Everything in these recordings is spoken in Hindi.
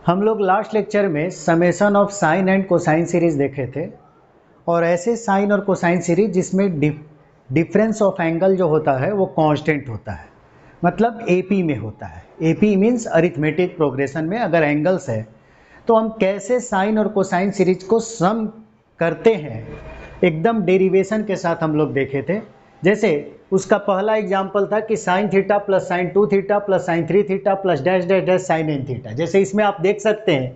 हम लोग लास्ट लेक्चर में summation of sine and cosine series देखे थे और ऐसे साइन और कोसाइन सीरीज जिसमें डिफरेंस ऑफ एंगल जो होता है वो कांस्टेंट होता है, मतलब एपी में होता है। एपी मीन्स अरिथमेटिक प्रोग्रेशन में अगर एंगल्स है तो हम कैसे साइन और कोसाइन सीरीज को सम करते हैं, एकदम डेरिवेशन के साथ हम लोग देखे थे। जैसे उसका पहला एग्जाम्पल था कि sine theta plus sine 2 theta plus sine 3 theta plus dash dash dash sine N theta. जैसे इसमें आप देख सकते हैं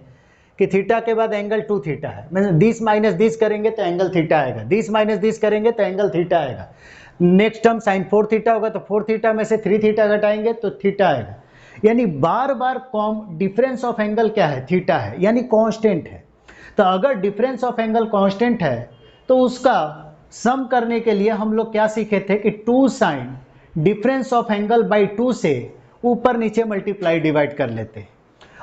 कि थीटा के बाद एंगल 2 थीटा है, मतलब दिस माइनस दिस करेंगे तो एंगल थीटा आएगा, दिस माइनस दिस करेंगे तो एंगल थीटा आएगा। नेक्स्ट टर्म साइन 4 थीटा होगा तो 4 थीटा में से 3 थीटा घटाएंगे तो थीटा आएगा। यानी बार बार डिफरेंस ऑफ एंगल क्या है, थीटा है, यानी कांस्टेंट है। तो अगर डिफरेंस ऑफ एंगल कांस्टेंट है तो उसका सम करने के लिए हम लोग क्या सीखे थे कि 2 sine difference of angle by 2 से ऊपर नीचे मल्टीप्लाई डिवाइड कर लेते,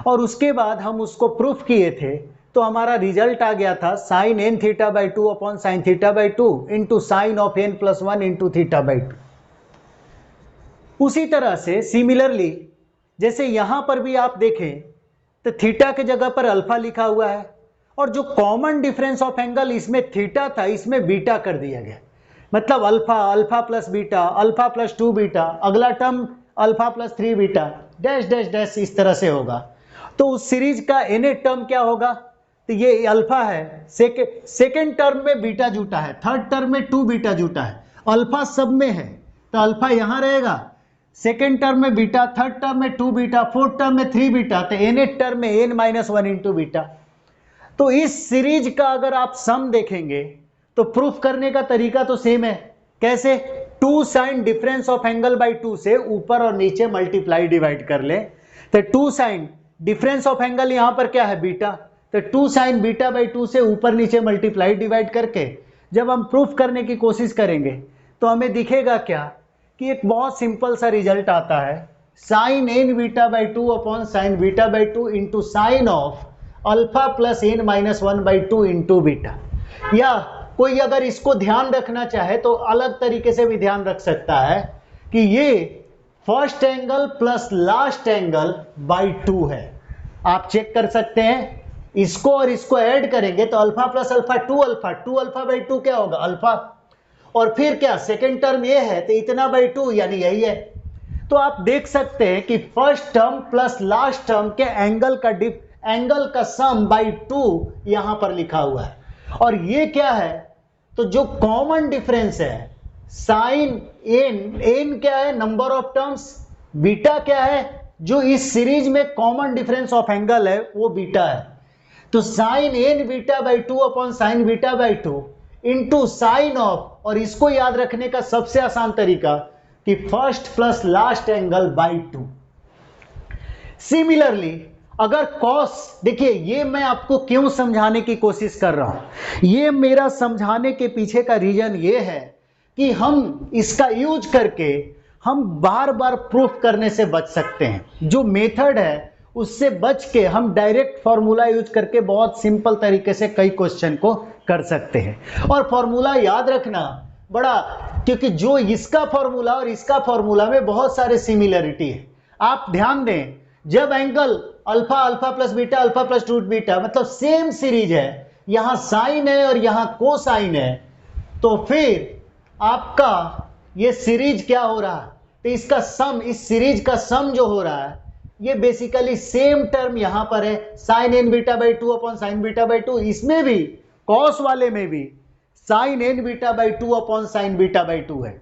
और उसके बाद हम उसको प्रूफ किए थे तो हमारा रिजल्ट आ गया था sine N theta by 2 upon sine theta by 2 into sine of N plus 1 into theta by 2। उसी तरह से सिमिलरली जैसे यहां पर भी आप देखें तो थीटा के जगह पर अल्फा लिखा हुआ है और जो कॉमन डिफरेंस ऑफ एंगल इसमें थीटा था इसमें बीटा कर दिया गया, मतलब alpha, alpha plus beta, alpha plus 2 beta, अगला term alpha plus 3 beta, dash dash dash इस तरह से होगा। तो उस सीरीज का nth टर्म क्या होगा, तो ये अल्फा है, सेकेंड टर्म में बीटा जुटा है, थर्ड टर्म में 2 बीटा जुटा है, अल्फा सब में है तो अल्फा यहां रहेगा, सेकेंड टर्म में बीटा, थर्ड टर्म में 2 बीटा, फोर्थ टर्म में 3 बीटा, तो nth टर्म में n माइनस 1 इंटू बीटा। तो इस सीरीज का अगर आप सम देखेंगे तो प्रूफ करने का तरीका तो सेम है। कैसे, 2 sine difference of angle by 2 से ऊपर और नीचे मल्टीप्लाई डिवाइड कर ले, तो 2 साइन डिफरेंस ऑफ एंगल यहां पर क्या है, बीटा, तो 2 साइन बीटा बाई 2 से ऊपर नीचे मल्टीप्लाई डिवाइड करके जब हम प्रूफ करने की कोशिश करेंगे तो हमें दिखेगा क्या कि एक बहुत सिंपल सा रिजल्ट आता है, sine N beta by 2 upon sine beta by 2 into sine of alpha plus N minus 1 by 2 into beta. या कोई अगर इसको ध्यान रखना चाहे तो अलग तरीके से भी ध्यान रख सकता है कि ये first angle plus last angle by 2 है। आप चेक कर सकते हैं, इसको और इसको ऐड करेंगे तो alpha plus alpha 2 alpha, 2 alpha by 2 क्या होगा, अल्फा, और फिर क्या सेकेंड टर्म ये है तो इतना बाई 2 यानी यही है। तो आप देख सकते हैं कि first term plus last term के एंगल का सम बाई 2 यहां पर लिखा हुआ है। और ये क्या है, तो जो कॉमन डिफरेंस है साइन एन क्या है, नंबर ऑफ टर्म्स, बीटा क्या है, जो इस सीरीज में कॉमन डिफरेंस ऑफ एंगल है वो बीटा है। तो sine N beta by 2 upon sine beta by 2 into sine of, और इसको याद रखने का सबसे आसान तरीका कि first plus last angle by 2। Similarly अगर कॉस, देखिए ये मैं आपको क्यों समझाने की कोशिश कर रहा हूं, ये मेरा समझाने के पीछे का रीजन ये है कि हम इसका यूज करके हम बार बार प्रूफ करने से बच सकते हैं। जो मेथड है उससे बच के हम डायरेक्ट फॉर्मूला यूज करके बहुत सिंपल तरीके से कई क्वेश्चन को कर सकते हैं। और फॉर्मूला याद रखना बड़ा, क्योंकि जो इसका फॉर्मूला और इसका फॉर्मूला में बहुत सारे सिमिलरिटी है। आप ध्यान दें, जब angle alpha alpha plus beta alpha plus 2 beta, मतलब सेम सीरीज है, यहां साइन है और यहां कोसाइन है, तो फिर आपका ये सीरीज क्या हो रहा है, तो इसका सम, इस सीरीज का सम जो हो रहा है ये बेसिकली सेम टर्म यहां पर है, sine N beta by 2 upon sine beta by 2, इसमें भी कॉस वाले में भी sine N beta by 2 upon sine beta by 2 है।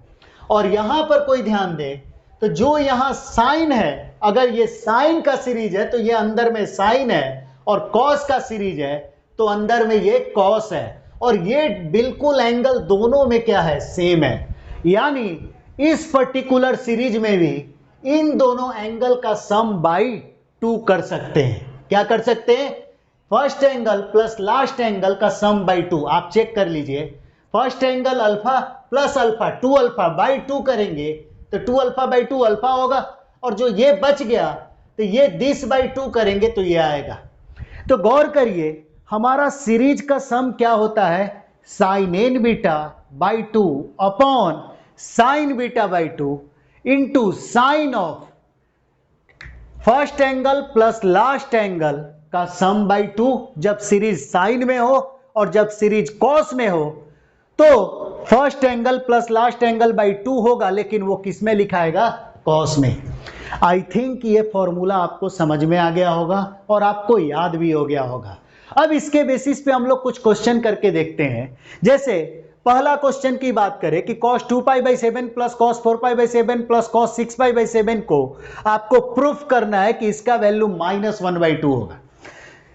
और यहां पर कोई ध्यान दे तो जो यहां साइन है, अगर ये साइन का सीरीज है तो ये अंदर में साइन है, और कॉस का सीरीज है तो अंदर में ये कॉस है, और ये बिल्कुल एंगल दोनों में क्या है, सेम है। यानी इस पर्टिकुलर सीरीज में भी इन दोनों एंगल का सम बाई 2 कर सकते हैं। क्या कर सकते हैं, first angle plus last angle का सम बाई 2। आप चेक कर लीजिए, first angle alpha plus alpha 2 alpha by 2 करेंगे तो 2 अल्फा बाई 2 अल्फा होगा, और जो ये बच गया तो ये दिस बाई 2 करेंगे तो ये आएगा। तो गौर करिए हमारा सीरीज का सम क्या होता है, sine N beta by 2 upon sine beta by 2 into sine of first angle plus last angle का सम बाई 2 जब सीरीज साइन में हो और जब सीरीज कॉस में हो तो first angle plus last angle by 2 होगा, लेकिन वो किस में लिखाएगा? कॉस में। आई थिंक ये फॉर्मूला आपको समझ में आ गया होगा और आपको याद भी हो गया होगा। अब इसके बेसिस पे हम लोग कुछ क्वेश्चन करके देखते हैं। जैसे पहला क्वेश्चन की बात करें कि cos 2π/7 plus cos 4π/7 plus cos 6π/7 को आपको प्रूफ करना है कि इसका वैल्यू -1/2 होगा,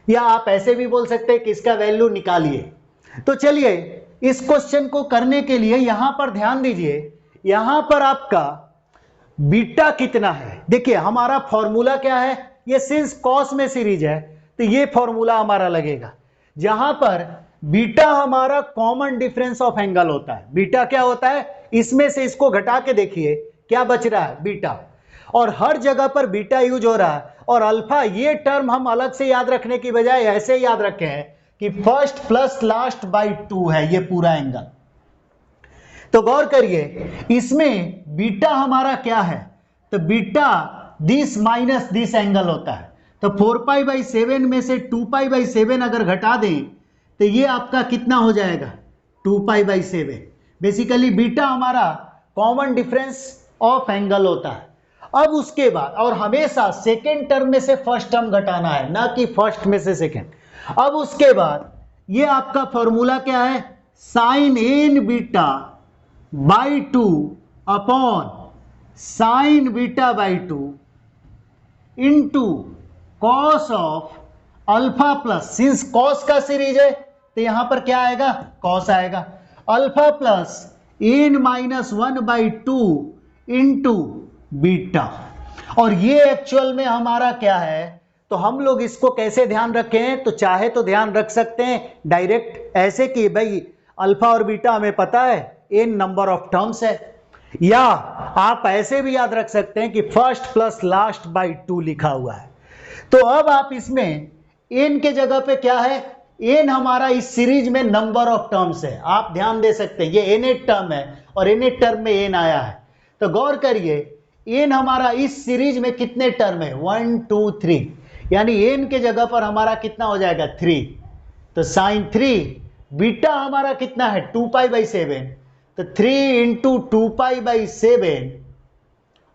या आप ऐसे भी बोल सकते हैं कि इसका वैल्यू निकालिए। तो चलिए इस क्वेश्चन को करने के लिए यहां पर ध्यान दीजिए, यहां पर आपका बीटा कितना है। देखिए हमारा फॉर्मूला क्या है, ये सिंस कॉस में सीरीज है तो ये फॉर्मूला हमारा लगेगा, जहां पर बीटा हमारा कॉमन डिफरेंस ऑफ एंगल होता है। बीटा क्या होता है, इसमें से इसको घटा के देखिए क्या बच रहा है, बीटा। और हर जगह पर बीटा यूज हो रहा है। और अल्फा, ये टर्म हम अलग से याद रखने की बजाय ऐसे याद रखे हैं कि फर्स्ट प्लस लास्ट बाई 2 है ये पूरा एंगल। तो गौर करिए इसमें बीटा हमारा क्या है, तो beta this minus this angle होता है। तो 4π/7 में से 2π/7 अगर घटा दें तो ये आपका कितना हो जाएगा, 2π/7। बेसिकली बीटा हमारा कॉमन डिफरेंस ऑफ एंगल होता है। अब उसके बाद, और हमेशा सेकेंड टर्म में से फर्स्ट टर्म घटाना है, ना कि फर्स्ट में से सेकेंड। अब उसके बाद ये आपका फॉर्मूला क्या है, sine N beta by 2 upon sine beta by 2 into cos of alpha plus, since cos का सीरीज है तो यहां पर क्या आएगा, कॉस आएगा, alpha plus n-1/2 into beta. और ये एक्चुअल में हमारा क्या है, तो हम लोग इसको कैसे ध्यान रखें, तो चाहे तो ध्यान रख सकते हैं डायरेक्ट ऐसे कि भाई अल्फा और बीटा हमें पता है n नंबर ऑफ टर्म्स है, या आप ऐसे भी याद रख सकते हैं कि फर्स्ट प्लस लास्ट बाई 2 लिखा हुआ है। तो अब आप इसमें n के जगह पे क्या है, n हमारा इस सीरीज में नंबर ऑफ टर्म्स है, आप ध्यान दे सकते हैं ये n टर्म है और n टर्म में n आया है। तो गौर करिए n हमारा इस सीरीज में कितने टर्म है, 1 2 3, यानी n के जगह पर हमारा कितना हो जाएगा, 3। तो साइन 3, बीटा हमारा कितना है 2π/7, तो 3 इंटू 2π/7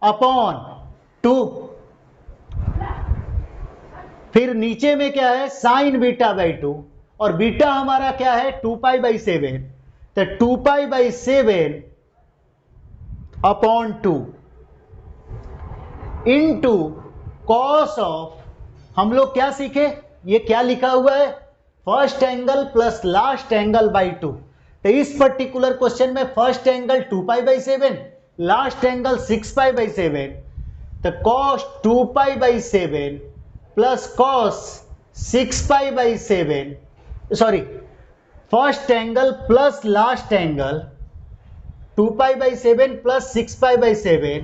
अपॉन 2। फिर नीचे में क्या है, साइन बीटा बाई 2, और बीटा हमारा क्या है 2π/7, तो 2π/7 अपॉन 2 इंटू कॉस ऑफ, हम लोग क्या सीखे, ये क्या लिखा हुआ है, first angle plus last angle by 2। तो इस पर्टिकुलर क्वेश्चन में फर्स्ट एंगल 2π/7, लास्ट एंगल 6π/7, तो cos 2π/7 plus cos 6π/7, sorry first angle plus last angle 2π/7 plus 6π/7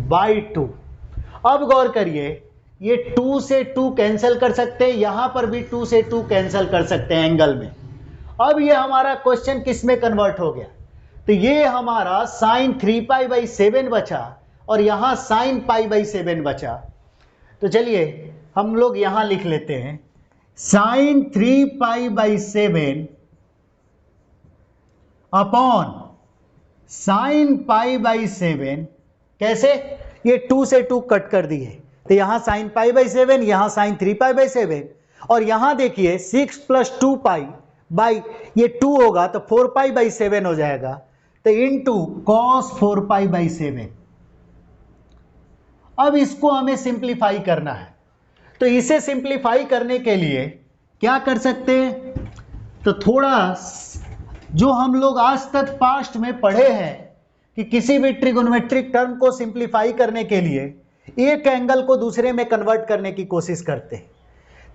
by 2। अब गौर करिए ये 2 से 2 कैंसिल कर सकते हैं, यहां पर भी 2 से 2 कैंसिल कर सकते हैं एंगल में। अब ये हमारा क्वेश्चन किस में कन्वर्ट हो गया, तो ये हमारा साइन 3π/7 बचा और यहां साइन π/7 बचा। तो चलिए हम लोग यहां लिख लेते हैं साइन 3π/7 अपॉन साइन π/7, कैसे, ये 2 से 2 कट कर दिए, तो यहां साइन π/7, यहां साइन 3π/7, और यहां देखिए 6 + 2π बाई ये 2 होगा तो 4π/7 हो जाएगा, तो इंटू कॉस 4π/7। अब इसको हमें सिंप्लीफाई करना है, तो इसे सिंप्लीफाई करने के लिए क्या कर सकते हैं, तो थोड़ा जो हम लोग आज तक पास्ट में पढ़े हैं कि किसी भी ट्रिगोनोमेट्रिक टर्म को सिंप्लीफाई करने के लिए एक एंगल को दूसरे में कन्वर्ट करने की कोशिश करते हैं।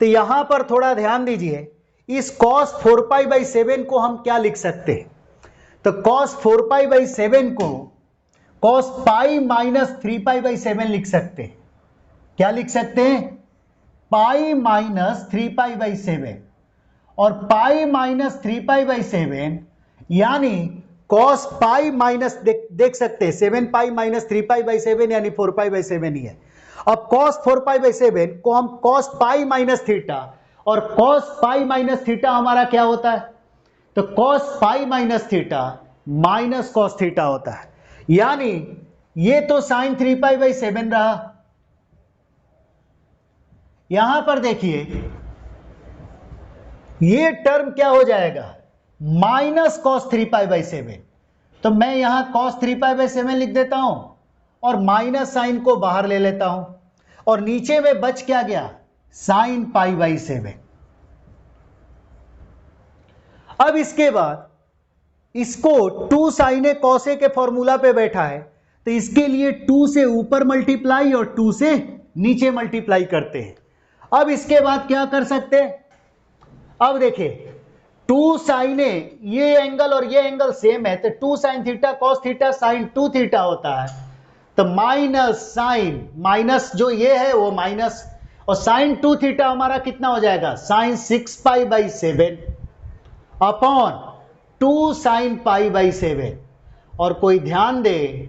तो यहां पर थोड़ा ध्यान दीजिए, इस cos 4π/7 को हम क्या लिख सकते हैं, तो cos 4π/7 को cos π - 3π/7 लिख सकते हैं। क्या लिख सकते हैं, π - 3π/7, और π - 3π/7 यानी cos π माइनस देख सकते हैं 7π - 3π/7 यानी 4π/7 ही है। अब cos 4π/7 को हम cos पाई माइनस थीटा, और cos पाई माइनस थीटा हमारा क्या होता है, तो cos pi minus theta minus cos theta होता है, यानी ये तो sin 3π/7 रहा। यहां पर देखिए ये टर्म क्या हो जाएगा, माइनस cos 3π/7, तो मैं यहां cos 3π/7 लिख देता हूं और माइनस साइन को बाहर ले लेता हूं, और नीचे में बच क्या गया, sin π/7। अब इसके बाद इसको 2 sin a cos a के फॉर्मूला पे बैठा है, तो इसके लिए 2 से ऊपर मल्टीप्लाई और 2 से नीचे मल्टीप्लाई करते हैं। अब इसके बाद क्या कर सकते हैं, अब देखिए 2 sin a, ये एंगल और ये एंगल सेम है, तो 2 sin theta cos theta sin 2 theta होता है, तो माइनस साइन, माइनस जो ये है वो माइनस, और sin 2 थीटा हमारा कितना हो जाएगा, sin 6π/7 अपॉन 2 sin π/7, और कोई ध्यान दे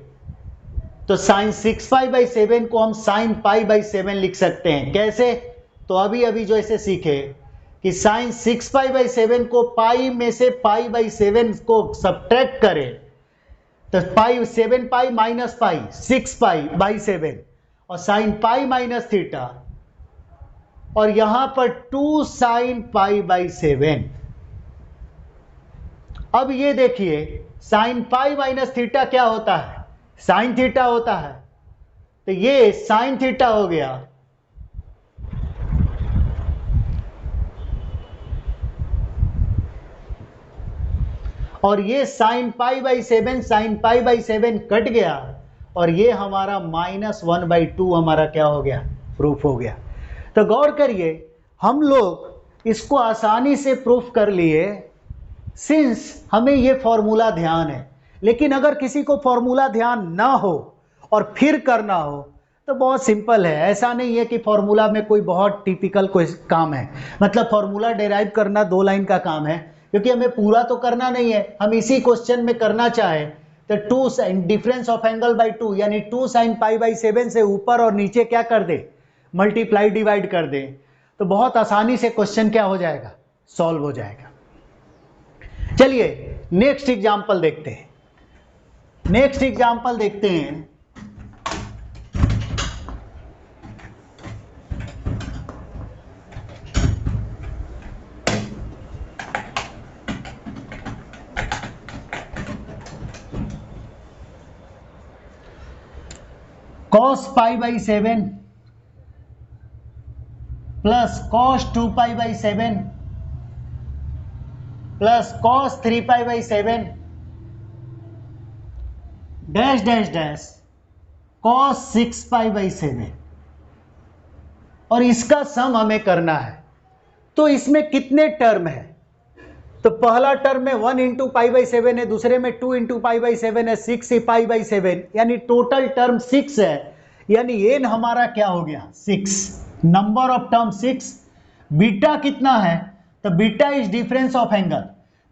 तो sin 6π/7 को हम sin π/7 लिख सकते हैं, कैसे, तो अभी अभी जो ऐसे सीखे कि sin 6π/7 को पाई में से π/7 को सब्ट्रैक्ट करें, तो पाई 7π माइनस पाई 6π/7, और sin पाई माइनस थीटा, और यहां पर 2 sin π/7। अब ये देखिए sin पाई माइनस थीटा क्या होता है, sin थीटा होता है, तो ये sin थीटा हो गया, और ये sin π/7 कट गया, और ये हमारा -1/2 हमारा क्या हो गया, प्रूफ हो गया। तो गौर करिए हम लोग इसको आसानी से प्रूफ कर लिए, सिंस हमें ये फॉर्मूला ध्यान है। लेकिन अगर किसी को फॉर्मूला ध्यान ना हो और फिर करना हो तो बहुत सिंपल है, ऐसा नहीं है कि फॉर्मूला में कोई बहुत टिपिकल कोई काम है, मतलब फॉर्मूला डेराइव करना 2 लाइन का काम है, क्योंकि हमें पूरा तो करना नहीं है, हम इसी क्वेश्चन में करना चाहे तो 2 sin difference of angle by 2 यानी 2 sin π/7 से ऊपर और नीचे क्या कर दे, मल्टीप्लाई डिवाइड कर दे, तो बहुत आसानी से क्वेश्चन क्या हो जाएगा, सॉल्व हो जाएगा। चलिए नेक्स्ट एग्जांपल देखते हैं, नेक्स्ट एग्जांपल देखते हैं। cos π/7 plus cos 2π/7 plus cos 3π/7 dash dash dash cos 6π/7, और इसका सम हमें करना है। तो इसमें कितने टर्म है, तो पहला टर्म में 1 इंटू π/7 है, दूसरे में 2 इंटू π/7 है, 6 π/7, यानी टोटल टर्म 6 है, यानी n हमारा क्या हो गया, 6, नंबर ऑफ टर्म 6। बीटा कितना है, तो beta is difference of angle,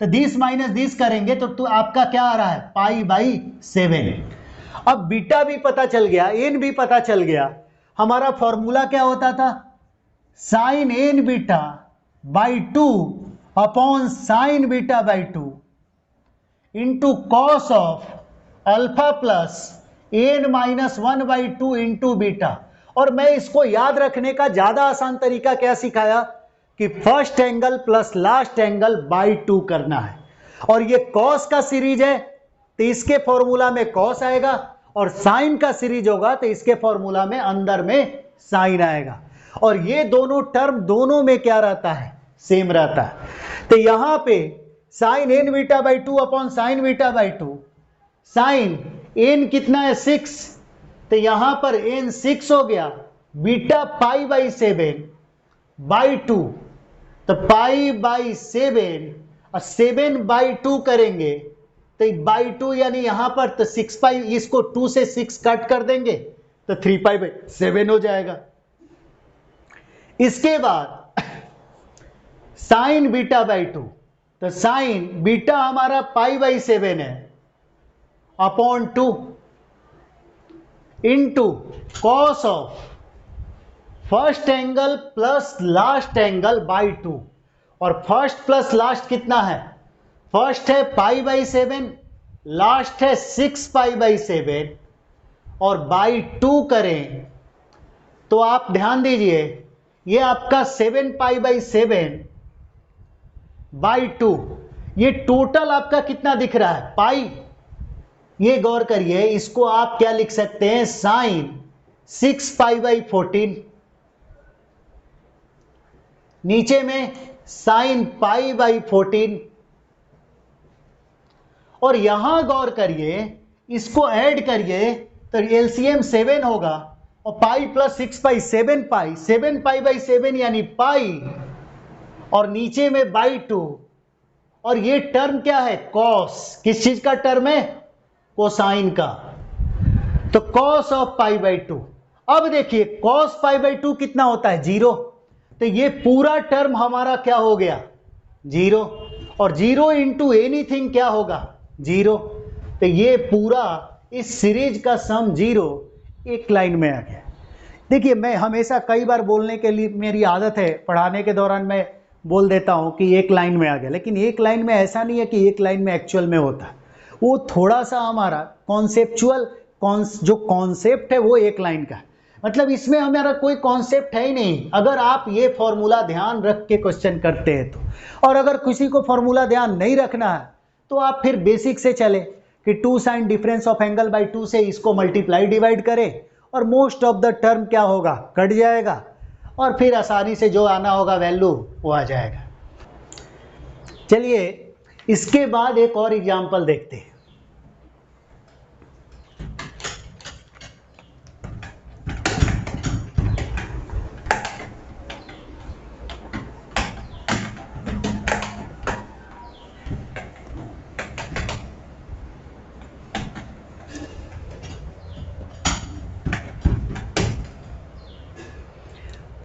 तो दिस माइनस दिस करेंगे तो आपका क्या आ रहा है, π/7। अब बीटा भी पता चल गया, n भी पता चल गया, हमारा फॉर्मूला क्या होता था, sine n beta by 2 upon sine beta by 2 into cos of alpha plus n-1/2 into beta. और मैं इसको याद रखने का ज्यादा आसान तरीका क्या सिखाया कि first angle plus last angle by 2 करना है, और ये कॉस का सीरीज है तो इसके फॉर्मूला में कॉस आएगा, और साइन का सीरीज होगा तो इसके फॉर्मूला में अंदर में साइन आएगा, और ये दोनों टर्म दोनों में क्या रहता है, सेम रहता है। तो यहां पे sine n beta by 2 upon sine beta by 2, sine n कितना है 6, तो यहां पर n 6 हो गया, बीटा π/7 बाई 2, तो π/7 और 7/2 करेंगे तो बाई 2 यानी यहां पर तो 6π, इसको 2 से 6 कट कर देंगे तो 3π/7 हो जाएगा। इसके बाद साइन बीटा बाई 2, तो साइन बीटा हमारा π/7 है upon 2 into cos of first angle plus last angle by 2, और फर्स्ट प्लस लास्ट कितना है, फर्स्ट है π/7, लास्ट है 6π/7, और बाई 2 करें तो आप ध्यान दीजिए ये आपका 7π/7/2, ये टोटल आपका कितना दिख रहा है, पाई। ये गौर करिए, इसको आप क्या लिख सकते हैं, साइन 6π/14, नीचे में साइन π/14, और यहां गौर करिए, इसको ऐड करिए तो एलसीएम 7 होगा, और पाई प्लस 6π 7π, 7π/7 यानी पाई, और नीचे में बाई 2, और ये टर्म क्या है, कॉस, किस चीज का टर्म है, कोसाइन का, तो कॉस ऑफ π/2। अब देखिए कॉस π/2 कितना होता है, 0, तो ये पूरा टर्म हमारा क्या हो गया, 0, और 0 इंटू एनीथिंग क्या होगा, 0, तो ये पूरा इस सीरीज का सम 0 एक लाइन में आ गया। देखिए मैं हमेशा कई बार बोलने के लिए, मेरी आदत है पढ़ाने के दौरान मैं बोल देता हूं कि एक लाइन में आ गया, लेकिन एक लाइन में ऐसा नहीं है कि एक लाइन में एक्चुअल में होता है, वो थोड़ा सा हमारा कॉन्सेप्चुअल जो कॉन्सेप्ट है वो एक लाइन का है, मतलब इसमें हमारा कोई कॉन्सेप्ट है ही नहीं, अगर आप ये फॉर्मूला ध्यान रख के क्वेश्चन करते हैं तो। और अगर किसी को फॉर्मूला ध्यान नहीं रखना है तो आप फिर बेसिक से चले कि 2 sine difference of angle by 2 से इसको मल्टीप्लाई डिवाइड करें, और मोस्ट ऑफ द टर्म क्या होगा, कट जाएगा, और फिर आसानी से जो आना होगा वैल्यू वो आ जाएगा। चलिए इसके बाद एक और एग्जांपल देखते हैं।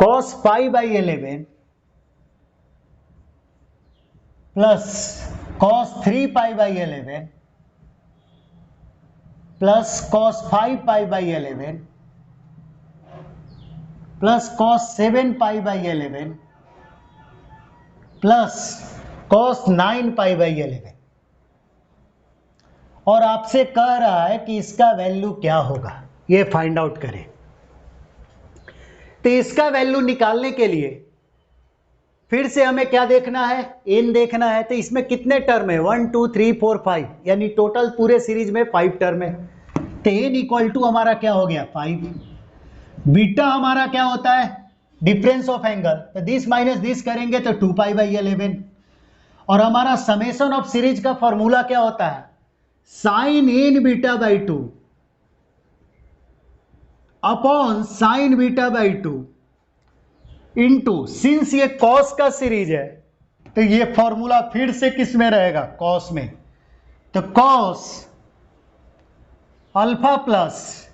cos π/11 plus cos 3π/11 plus cos 5π/11 plus cos 7π/11 plus cos 9π/11, और आपसे कह रहा है कि इसका वैल्यू क्या होगा, ये फाइंड आउट करें। तो इसका वैल्यू निकालने के लिए फिर से हमें क्या देखना है, n देखना है। तो इसमें कितने टर्म है, 1 2 3 4 5, यानी टोटल पूरे सीरीज में 5 टर्म है। तो n इक्वल टू हमारा क्या हो गया, 5। बीटा हमारा क्या होता है, डिफरेंस ऑफ एंगल, तो दिस माइनस दिस करेंगे तो 2π/11, और हमारा समेशन ऑफ सीरीज का फॉर्मूला क्या होता है, sine n β/2 upon sine β/2 into, since ये कॉस का सीरीज है तो ये फॉर्मूला फिर से किस में रहेगा, कॉस में, तो cos alpha plus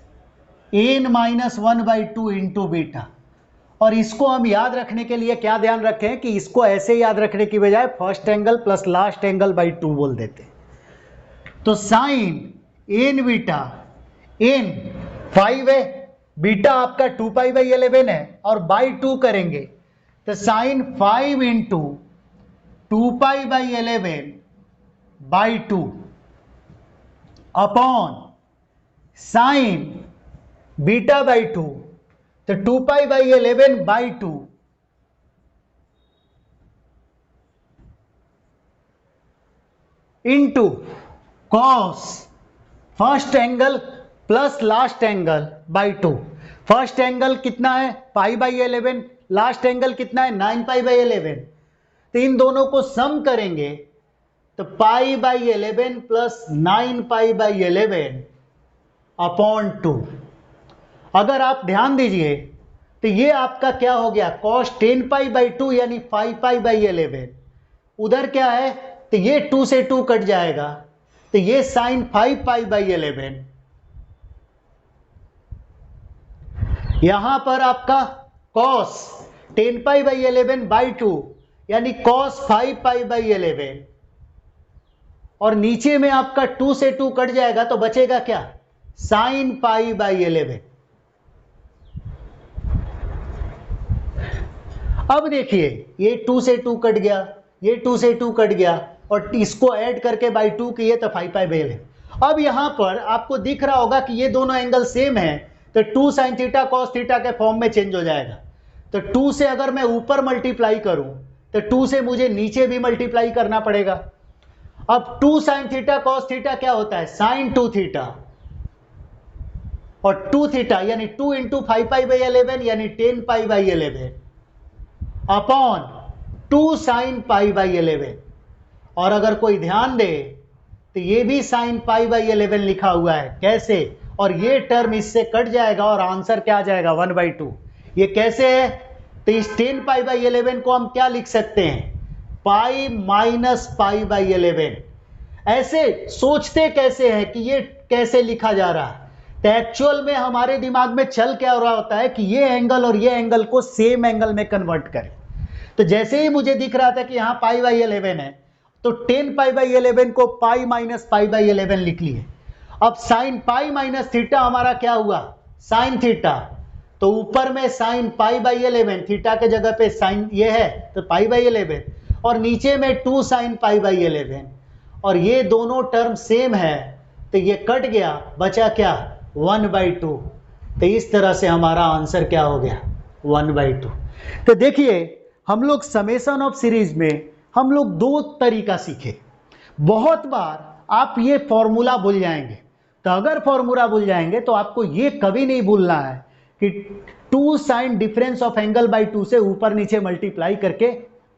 n-1/2 into beta. और इसको हम याद रखने के लिए क्या ध्यान रखें कि इसको ऐसे याद रखने की बजाय first angle plus last angle by 2 बोल देते। तो साइन n बीटा, n 5 है, बीटा आपका 2π/11 है, और बाई 2 करेंगे तो साइन 5 इंटू 2π/11/2 अपॉन साइन β/2, तो 2π/11/2 into cos first angle plus last angle by 2। First angle कितना है, π/11, लास्ट एंगल कितना है, 9π/11, तो इन दोनों को सम करेंगे तो π/11 प्लस 9π/11 अपॉन 2। अगर आप ध्यान दीजिए तो ये आपका क्या हो गया, cos 10π/2 यानी 5π/11, उधर क्या है, तो ये 2 से 2 कट जाएगा, तो ये साइन 5π/11, यहां पर आपका cos 10π/11/2 यानी cos 5π/11, और नीचे में आपका 2 से 2 कट जाएगा तो बचेगा क्या, साइन π/11। अब देखिए ये 2 से 2 कट गया, ये 2 से 2 कट गया, और इसको ऐड करके बाई 2 किए तो 5 पाई बाई 11। अब यहाँ पर आपको दिख रहा होगा कि ये दोनों एंगल सेम है, तो 2 साइन थीटा कॉस थीटा के फॉर्म में चेंज हो जाएगा। तो 2 से अगर मैं ऊपर मल्टीप्लाई करूं तो 2 से मुझे नीचे भी मल्टीप्लाई करना पड़ेगा। अब 2 साइन थीटा कॉस थीटा क्या होता है, साइन 2 थीटा, और 2 थीटा यानी 2 इंटू 5 पाई बाई 11 यानी 10 pi by 11 upon 2 sine pi by 11। और अगर कोई ध्यान दे तो ये भी साइन पाई बाई 11 लिखा हुआ है, कैसे, और ये टर्म इससे कट जाएगा और आंसर क्या आ जाएगा 1/2। ये कैसे है, तो इस 10 पाई बाई 11 को हम क्या लिख सकते हैं, पाई माइनस पाई बाई 11। ऐसे सोचते कैसे हैं कि ये कैसे लिखा जा रहा है, तो एक्चुअल में हमारे दिमाग में चल क्या हो रहा होता है कि ये एंगल और ये एंगल को सेम एंगल में कन्वर्ट करें। तो जैसे ही मुझे दिख रहा था कि यहाँ पाई बाई 11 है, तो 10 पाई बाई 11 को पाई माइनस पाई बाई 11 लिख लिए। अब साइन पाई माइनस थीटा हमारा क्या हुआ, साइन थीटा, तो ऊपर में साइन पाई बाई 11, थीटा के जगह पे साइन ये है तो पाई बाई 11, और नीचे में 2 साइन पाई बाई 11, और ये दोनों टर्म सेम है तो ये कट गया, बचा क्या 1/2। तो इस तरह से हमारा आंसर क्या हो गया 1/2। तो देखिए हम लोग समेशन ऑफ सीरीज में हम लोग दो तरीका सीखे। बहुत बार आप ये फॉर्मूला भूल जाएंगे, तो अगर फॉर्मूला भूल जाएंगे तो आपको ये कभी नहीं भूलना है कि 2 sine difference of angle by 2 से ऊपर नीचे मल्टीप्लाई करके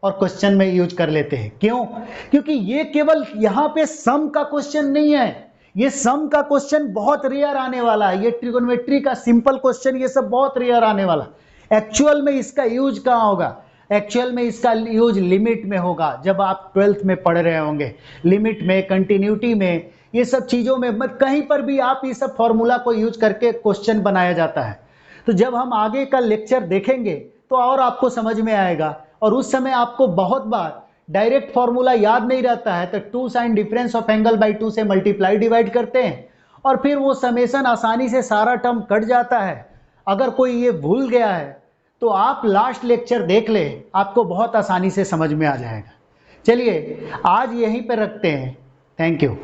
और क्वेश्चन में यूज कर लेते हैं। क्यों, क्योंकि ये केवल यहां पे सम का क्वेश्चन नहीं है, ये सम का क्वेश्चन बहुत रेयर आने वाला है, ये ट्रिगोनोमेट्री का सिंपल क्वेश्चन ये सब बहुत रेयर आने वाला। एक्चुअल में इसका यूज कहां होगा, एक्चुअल में इसका यूज लिमिट में होगा, जब आप 12th में पढ़ रहे होंगे, लिमिट में, कंटिन्यूटी में, ये सब चीजों में, मत कहीं पर भी आप ये सब फॉर्मूला को यूज करके क्वेश्चन बनाया जाता है। तो जब हम आगे का लेक्चर देखेंगे तो और आपको समझ में आएगा, और उस समय आपको बहुत बार डायरेक्ट फॉर्मूला याद नहीं रहता है, तो 2 sine difference of angle by 2 से मल्टीप्लाई डिवाइड करते हैं और फिर वो समेशन आसानी से सारा टर्म कट जाता है। अगर कोई ये भूल गया है तो आप लास्ट लेक्चर देख ले, आपको बहुत आसानी से समझ में आ जाएगा। चलिए आज यहीं पर रखते हैं, थैंक यू।